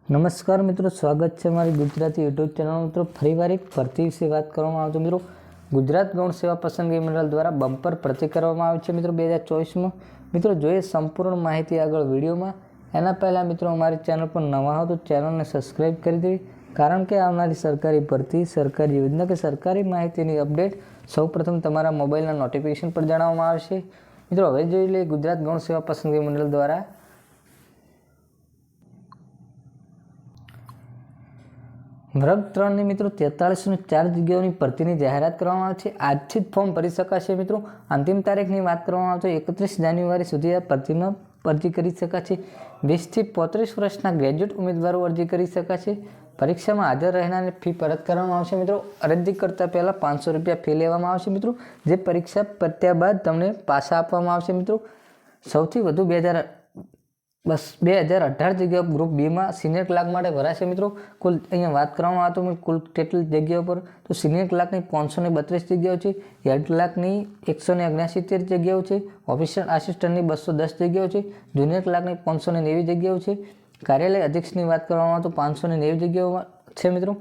નમસ્કાર મિત્રો, સ્વાગત છે મારી ગુજરાતી યુટ્યુબ ચેનલ મિત્રો. ફરીવાર એક ભરતી વિશે વાત કરવામાં આવે તો મિત્રો ગુજરાત ગૌણ સેવા પસંદગી મંડળ દ્વારા બમ્પર ભરતી કરવામાં આવે છે મિત્રો 2024માં. મિત્રો જોઈએ સંપૂર્ણ માહિતી આગળ વિડીયોમાં. એના પહેલાં મિત્રો અમારી ચેનલ પર નવા હો તો ચેનલને સબસ્ક્રાઈબ કરી દેવી, કારણ કે આવનારી સરકારી ભરતી, સરકારી યોજના કે સરકારી માહિતીની અપડેટ સૌપ્રથમ તમારા મોબાઈલના નોટિફિકેશન પર જણાવવામાં આવશે. મિત્રો હવે જોઈ લઈએ ગુજરાત ગૌણ સેવા પસંદગી મંડળ દ્વારા વર્ગ 3ની મિત્રો 4304 જગ્યાઓની ભરતીની જાહેરાત કરવામાં આવે છે. આજથી જ ફોર્મ ભરી શકાશે મિત્રો. અંતિમ તારીખની વાત કરવામાં આવે તો 31 જાન્યુઆરી સુધી આ ભરતીમાં અરજી કરી શકાશે. 20 થી 35 વર્ષના ગ્રેજ્યુએટ ઉમેદવારો અરજી કરી શકાશે. પરીક્ષામાં હાજર રહેનારને ફી પરત કરવામાં આવશે મિત્રો. અરજી કરતાં પહેલાં 500 રૂપિયા ફી લેવામાં આવશે મિત્રો, જે પરીક્ષા પત્યા બાદ તમને પાછા આપવામાં આવશે મિત્રો. સૌથી વધુ 2018 જગ્યાઓ ગ્રુપ બીમાં સિનિયર ક્લાર્ક માટે ભરાશે મિત્રો. કુલ અહીંયા વાત કરવામાં આવે તો કુલ કેટલી જગ્યાઓ પર તો સિનિયર ક્લાર્કની 532 જગ્યાઓ છે, હેડ ક્લાર્કની 179 જગ્યાઓ છે, ઓફિસર આસિસ્ટન્ટની 210 જગ્યાઓ છે, જુનિયર ક્લાર્કની 590 જગ્યાઓ છે, કાર્યાલય અધ્યક્ષની વાત કરવામાં આવે તો 590 જગ્યાઓ છે મિત્રો.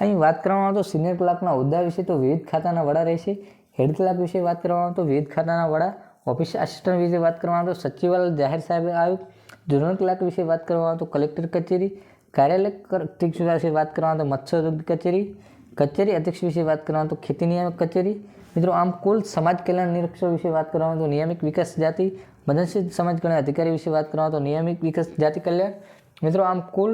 અહીં વાત કરવામાં આવે તો સિનિયર ક્લાર્કના હોદ્દા વિશે તો વિવિધ ખાતાના વડા રહેશે. હેડ ક્લાર્ક વિશે વાત કરવામાં આવે તો વિવિધ ખાતાના વડા, ઓફિસર આસિસ્ટન્ટ વિશે વાત કરવામાં આવે તો સચિવાલય જાહેર સાહેબ આયોગ, જુનિયર ક્લાર્ક વિશે વાત કરવામાં આવે તો કલેક્ટર કચેરી, કાર્યાલય અધ્યક્ષ વિશે વાત કરવામાં આવે તો મત્સ્ય કચેરી, કચેરી અધ્યક્ષ વિશે વાત કરવામાં આવે તો ખેતી નિયામક કચેરી. મિત્રો આમ કુલ સમાજ કલ્યાણ નિરીક્ષક વિશે વાત કરવામાં આવે તો નિયામિક વિકાસ જાતિ, મદનશીલ સમાજ કલ્યાણ અધિકારી વિશે વાત કરવામાં આવે તો નિયામિક વિકાસ જાતિ કલ્યાણ. મિત્રો આમ કુલ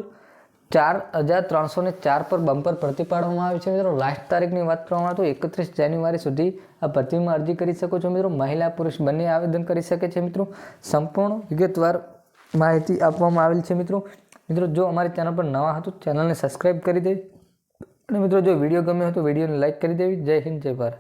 4304 પર બમ્પર ભરતી પાડવામાં આવી છે મિત્રો. લાસ્ટ તારીખની વાત કરવામાં આવે તો 31 જાન્યુઆરી સુધી આ ભરતીમાં અરજી કરી શકો છો મિત્રો. મહિલા પુરુષ બંને આવેદન કરી શકે છે મિત્રો. સંપૂર્ણ વિગતવાર માહિતી આપવામાં આવેલ છે મિત્રો. જો અમારી ચેનલ પર નવા હતો ચેનલને સબસ્ક્રાઈબ કરી દે અને મિત્રો જો વિડીયો ગમ્યો હોય તો વિડીયોને લાઇક કરી દેવી. જય હિન્દ, જય ભારત.